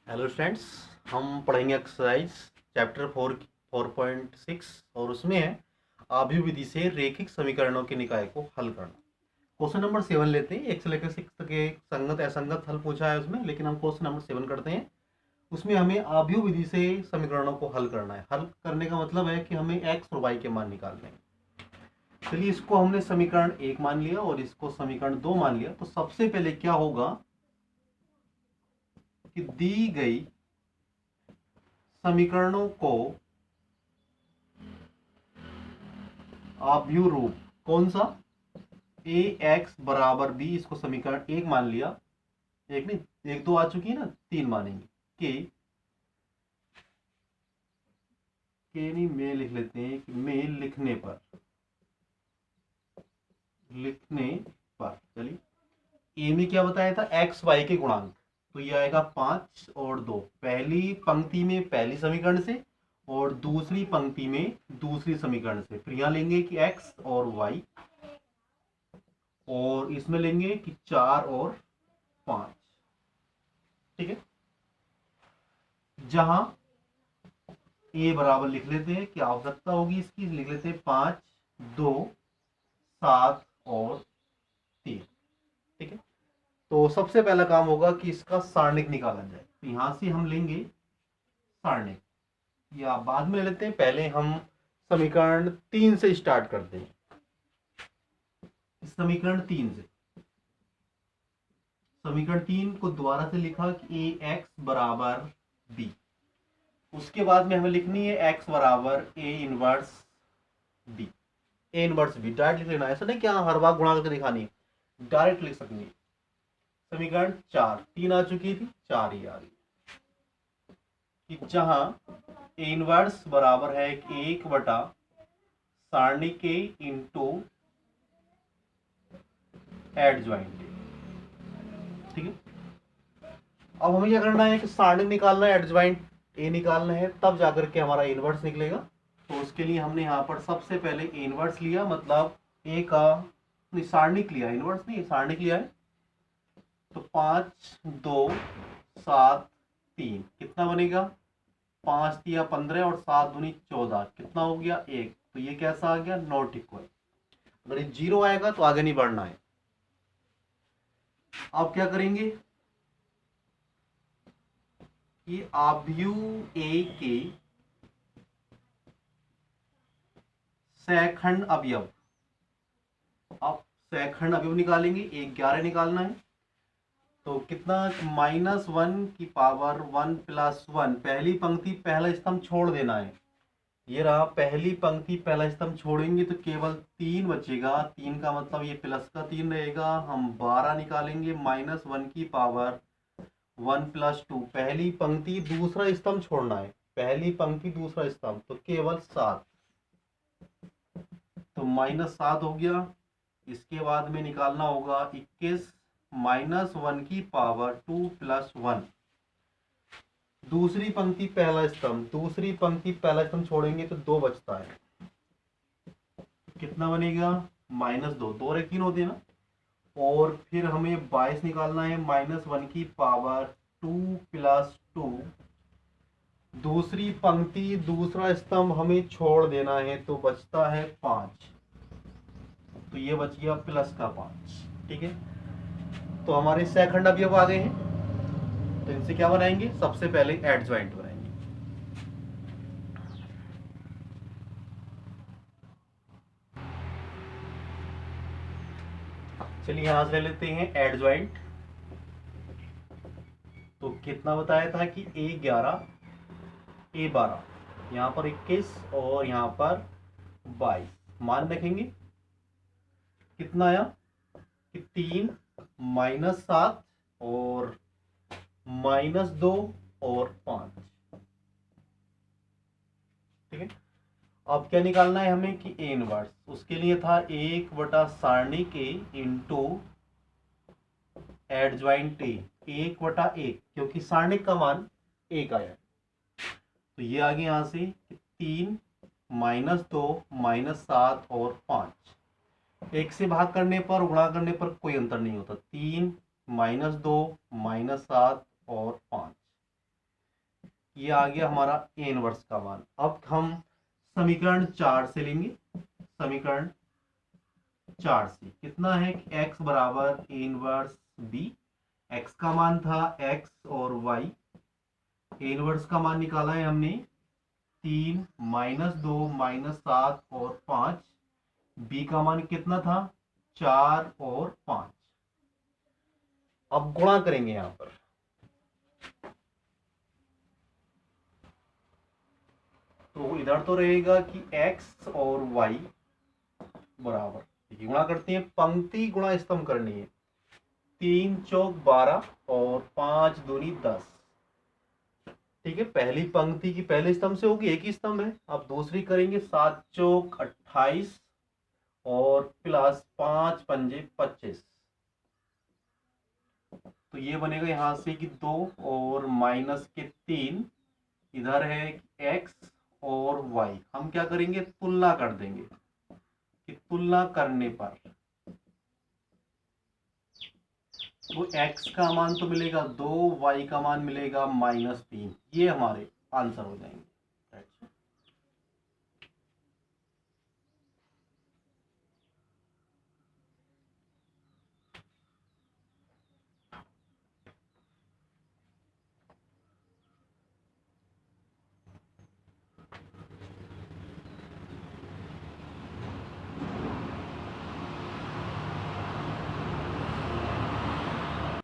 Hello students. हम पढ़ेंगे exercise chapter 4.6 और उसमें है आव्यूह विधि से रैखिक समीकरणों के निकाय को हल करना। क्वेश्चन नंबर 7 लेते हैं। 1 से लेकर 6 तक के संगत असंगत हल पूछा है उसमें, लेकिन हम क्वेश्चन नंबर 7 करते हैं। उसमें हमें आव्यूह विधि से समीकरणों को हल करना है। हल करने का मतलब है कि हमें एक्स और वाई के मान निकालने हैं। चलिए, इसको हमने समीकरण 1 मान लिया और इसको समीकरण 2 मान लिया। तो सबसे पहले क्या होगा कि दी गई समीकरणों को आव्यूह रूप कौन सा, ए एक्स बराबर बी, इसको समीकरण 1 मान लिया। एक नहीं, 1 2 आ चुकी है ना, 3 मानेंगे। के नहीं, में लिख लेते हैं कि में लिखने पर चलिए, ए में क्या बताया था, एक्स वाई के गुणांक। तो ये आएगा 5 और 2, पहली पंक्ति में पहली समीकरण से और दूसरी पंक्ति में दूसरी समीकरण से। फिर यहां लेंगे कि एक्स और वाई, और इसमें लेंगे कि 4 और 5। ठीक है, जहां ए बराबर लिख लेते हैं, क्या आवश्यकता होगी इसकी, लिख लेते हैं 5 2 7 और 3। ठीक है, तो सबसे पहला काम होगा कि इसका सारणिक निकाला जाए। तो यहां से हम लेंगे सारणिक, या बाद में ले लेते हैं, पहले हम समीकरण 3 से स्टार्ट करते हैं। समीकरण 3 से, समीकरण 3 को दोबारा से लिखा कि ए एक्स बराबर बी। उसके बाद में हमें लिखनी है एक्स बराबर A inverse B. A inverse B direct लिख लेना, ऐसा नहीं कि हर बार गुणा करके दिखानी है, डायरेक्ट लिख सकनी है। समीकरण 4, 3 आ चुकी थी, 4 ही आ रही कि जहां ए इनवर्स बराबर है 1 बटा सारणी के इंटू एडज्वाइंट। ठीक है, अब हमें क्या करना है कि सारणी निकालना है, एडज्वाइंट ए निकालना है, तब जाकर के हमारा इनवर्स निकलेगा। तो उसके लिए हमने यहाँ पर सबसे पहले इनवर्स लिया, मतलब ए का नहीं, सारणिक लिया, इनवर्स नहीं सारणिक लिया है। तो 5 2 7 3 कितना बनेगा, 5 दिया 15 और 7 दूनी 14, कितना हो गया 1। तो ये कैसा आ गया, नॉट इक्वल। अगर ये 0 आएगा तो आगे नहीं बढ़ना है। अब क्या करेंगे कि आव्यूह ए के सहखंड अवयव, अब सहखंड अवयव निकालेंगे। 11 निकालना है, तो कितना, -1 की पावर 1 + 1, पहली पंक्ति पहला स्तंभ छोड़ देना है। ये रहा पहली पंक्ति पहला स्तंभ, छोड़ेंगे तो केवल 3 बचेगा। 3 का मतलब ये प्लस का 3 रहेगा। हम 12 निकालेंगे, -1 की पावर 1 + 2, पहली पंक्ति दूसरा स्तंभ छोड़ना है, पहली पंक्ति दूसरा स्तंभ, तो केवल 7, तो -7 हो गया। इसके बाद में निकालना होगा 21, -1 की पावर 2 + 1, दूसरी पंक्ति पहला स्तंभ, दूसरी पंक्ति पहला स्तंभ छोड़ेंगे तो 2 बचता है, कितना बनेगा, -2, 2 और 3 होते हैं ना। और फिर हमें 22 निकालना है, -1 की पावर 2 + 2, दूसरी पंक्ति दूसरा स्तंभ हमें छोड़ देना है, तो बचता है 5, तो ये बच गया +5। ठीक है, तो हमारे सहखंड अवयव आ गए हैं। तो इनसे क्या बनाएंगे, सबसे पहले एडज्वाइंट बनाएंगे। चलिए यहां से ले लेते हैं एडज्वाइंट। तो कितना बताया था कि A11 A12, यहां पर 21 और यहां पर 22, मान रखेंगे। कितना आया कि 3 -7 और -2 और 5। ठीक है, अब क्या निकालना है हमें कि ए इनवर्स, उसके लिए था 1 बटा सारणी के इंटू एडज्वाइंट ए, 1 बटा 1, क्योंकि सारणी का मान 1 आया। तो ये आ गया यहां से 3 -2 -7 और 5। 1 से भाग करने पर, गुणा करने पर कोई अंतर नहीं होता। 3 -2 -7 और 5, ये आ गया हमारा ए इनवर्स का मान। अब हम समीकरण 4 से लेंगे। समीकरण 4 से कितना है, x बराबर ए इनवर्स बी। x का मान था x और y, ए इनवर्स का मान निकाला है हमने 3 -2 -7 और 5। बी का मान कितना था, 4 और 5। अब गुणा करेंगे यहां पर, तो इधर तो रहेगा कि x और y बराबर, गुणा करते हैं, पंक्ति गुणा स्तंभ करनी है। 3 चौक 12 और 5 दूनी 10। ठीक है, पहली पंक्ति की पहले स्तंभ से होगी, एक ही स्तंभ है। अब दूसरी करेंगे, 7 चौक 28 और प्लस 5 पंजे 25। तो ये बनेगा यहां से कि 2 और माइनस के 3, इधर है x और y। हम क्या करेंगे, तुलना कर देंगे कि तुलना करने पर तो x का मान तो मिलेगा 2, y का मान मिलेगा -3। ये हमारे आंसर हो जाएंगे।